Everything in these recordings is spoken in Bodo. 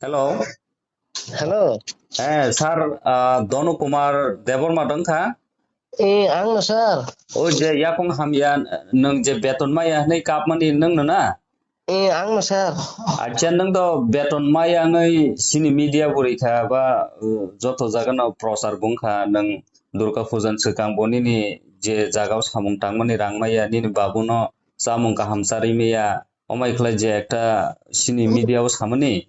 Hello, Hello. sir, Donu Kumar Deborma dongkha? Ang sir. O je yakong hamya nang je beton maya nei kapmani nang na? Ang sir. Acha nang do beton maya ngai sini media buri kha ba joto jaga na prosar bungkha nang Durga Pujan sekang boni ni je jagao samung tangmani rangmaya ni babu no samung kaham sari meya omai khlai je ekta sini media o samani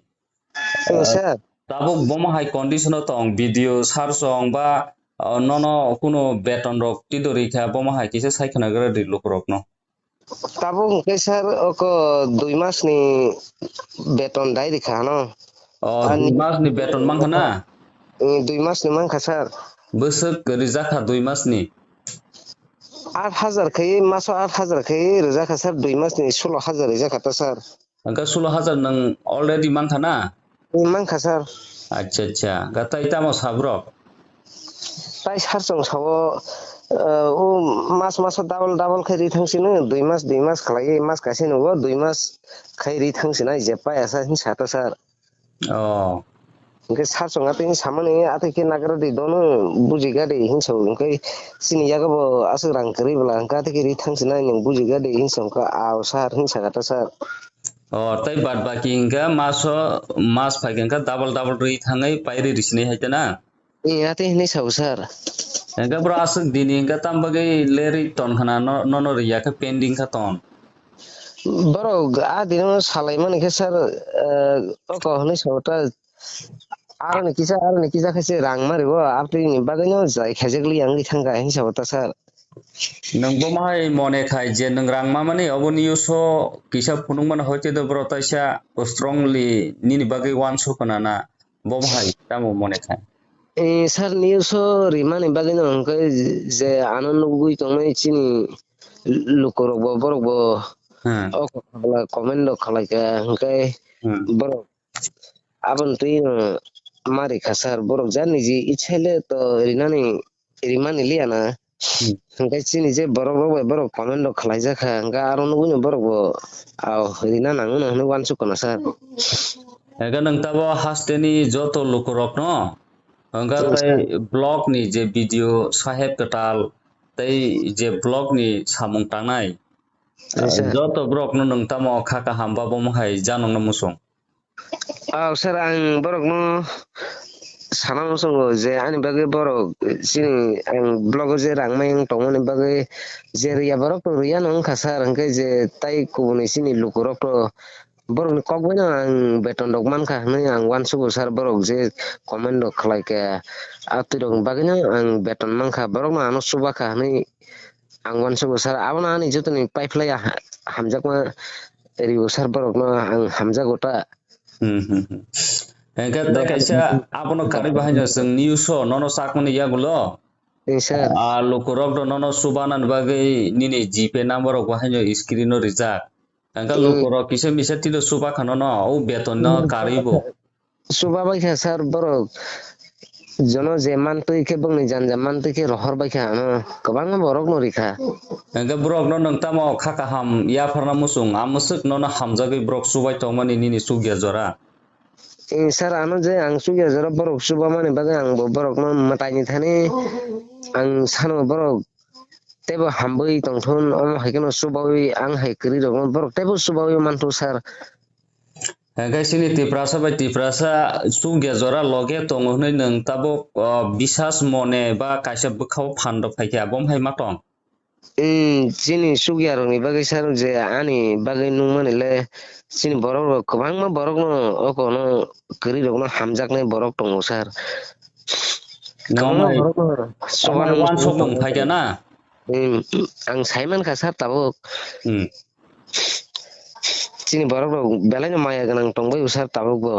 Sir. tabuk boma hai condition tong video sar song ba nono kuno beton rok tidori kha boma hai kise saikana gara di lukrok no Tabung ke sir oko 2 mas ni beton dai di khano. 2 mas ni beton manghana 2 mas ni mang sir. besek rijaka 2 mas ni 8,000 kai maso 8,000 kai roja ka sir 2 mas ni 16,000 roja kata sir. angka 16,000 nang already manghana Mang sir. acha acha gata itamo sabrok Tai sar song sawo o mas double kai ri thangsinu 2 mas khlai mas kasinu 2 mas kai ri thangsina je pa asa hin sata sir. oh Oke sarsong ate ini sama nih ate ke nagara di dono bujiga de hinso oke sini jaga bo asu rangkeri bela angka ate kiri thang sina yang bujiga de hinso ka aw sar hinsa kata sar oh tai bad baki ingka maso mas phagengka double ri thangai pairi risine haitana ate ini sau sar engka bro asuk dini engka tambagai leri ton khana no riya ka pending ka ton baro a dino salai man ke sar oko hne sauta aro ni kisa khase rang mari bo apri ni bagano jai khajegli ang ni thanga hinsa ta sar nang bo mahai mone khai je nang rang ma mane oboni yuso kisa phunung man hoite do bro taisa strongly nini bagai wan so kana na bo mahai tamo mone khai sar niuso rimani bagano angke je anon gui tongmai chini lukorok bo borok bo hmm Oke, kalau komen lo kalau ke engkai hmm borok abang tu mari kasar borok jani ji ichele to rinani rimani liana hmm. engkai sini je borok komen lo kalau jaka engkai aron nugunya borok bo aw rina nangun nu wan su kono sar Ega nang tabo hasteni joto lukurok no angka tai blog ni je video saheb ketal tai je blog ni samung tangnai joto brok no nang tamo khaka hamba bo mahai janong na musong aw sar ang borok no sana songo je ani bagai borok sini ang blog je rangmai tongoni bagai je ria borok to ria nang kasar engkai je tai kubuni sini lukurok to borok ni kok bana ang beton dok man ka ni ang wan sugo sar borok je komen dok khlai ke ati dok bagina ang beton man ka borok na ano suba ka ni ang wan sugo sar abana ani joto ni pipeline hamjak ma ri sar borok na ang hamjak gota engka tai kaisa abono kari bahaino sing news nono sakmani yagulo sar lukurok do nono subanan bagai nini gp number bahaino screen no rijak engka lukurok kisa misa tilo suba khano no o beton no karibo suba bai ka sar borok jono je mantui ke bongni janja mantui ke rohor bai ka ano kabang borok no rikha engka brok no nang tamo khaka ham ya farna musung amusuk nono hamjagoi brok subai tongmani nini sugya jora sar ano je ang suya jara borok suba mane bagai ang borok no matai ni thani ang sano borok tebo hambui tongthon om haikeno subawi ang haikri rok borok tebo subawi mantu sar engka sini tiprasa bai tiprasa sugya jora loge tongo hnoi nang tabo bisas mone ba kaisa bukhao phando phaikya bom hai matong sini suya rok ni bagai sar je ani bagai nung mane le sini borok rok kabang ma borok no oko no kri rok no hamjak ne borok tongo sar kabang ma borok no soban amai wan sok mong phaikya na ang saiman ka sar tabok hmm sini borok rok belai maya ganang tongbai usar tabok bo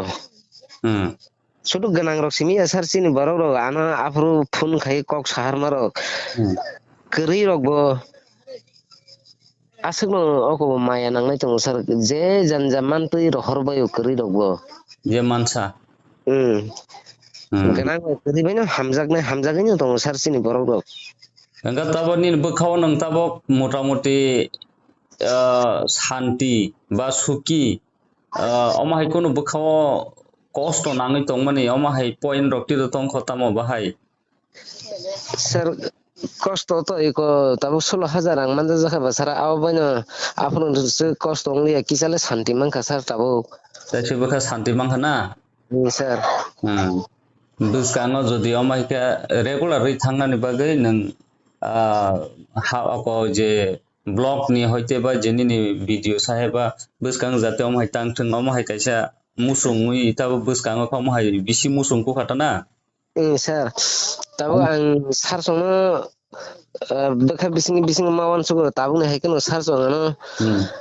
hmm sudu ganang rok simi asar sini borok rok ana afru phun khai kok sahar marok kri rok bo asuk no oko maya nangnai tong sar je janja mantui rohor bayo kri rok bo je mansa ganang kri baino hamjak ni tong sar sini borok rok engka tabo nin bukhao nang tabo motamoti শান্তি বা সুখী Omahai kono bukhaw kosto nangi tongmani omahai point rokti do tong khotamo bahai. Sir, kosto to iko tabu 16,000 ang manda jaka ba sar aw bana apun se kosto ngi kisale santi man ka sar tabu. Taisi bukha santi manghana. Sir. Buskango jodi omahika regular thangnani bagai nang ha ako je blog ni hoite ba jenini video saheba buskang jate omahai tangthung omahai kaisa musungui tabu buskango omahai bisi musungku khatana. Sir. Tabu ang sar sono bekha bising mawan sugo tabu ne hekin sar sono no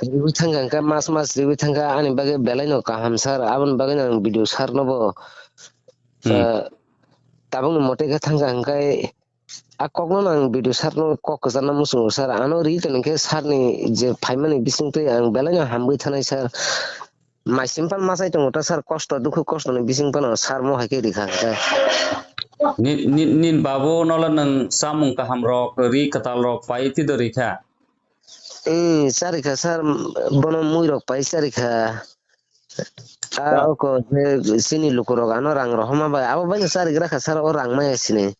ribu thanga ka mas ribu thanga ani bagai belai no kaham sar abun bagai nang video sar no bo tabung mote ka thanga angkai akokno nang video sar no kok jana musung sar ano ri ten ke sar ni je phaimani bising te ang belai no hambui thanai sar mai simpan masai tong ta sar kosto dukhu kosto ni bising pan sar mo haike rikha Nin babu nola nang samung kaham rok ri katal rok pai ti do rikha. Sarika sar bono muy rok pai sarika ko sini lukurok ano rang rohma ba abo ba sar gra sar o rang mai sini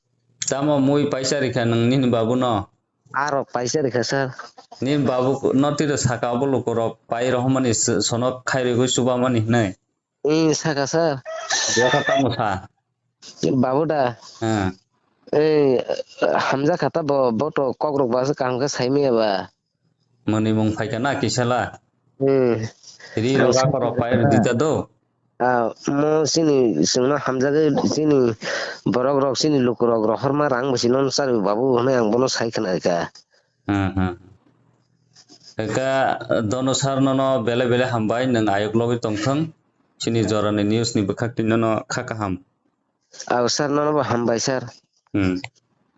Tamo mui paisa rikha nang nin babu no. Arok pai sarika sar Nin babu noti do sakabo lukurok pai rohmani sonok khairi go subamani nai. Saka sar Dia kata musa. babuda hamza kata boto kokrok ba sa kam ka saime ba Mani mung paikana kisala. Ri roga koro pai dita do. mo sini singna hamza ke sini borok rok sini lukurok rohorma rang basinon sar babu hone ang bono sai kana ka Eka dono sar no bele bele hambai nang ayok logi tongthang sini jorane news ni bekhak tin no khakaham. sar no ba hambai sar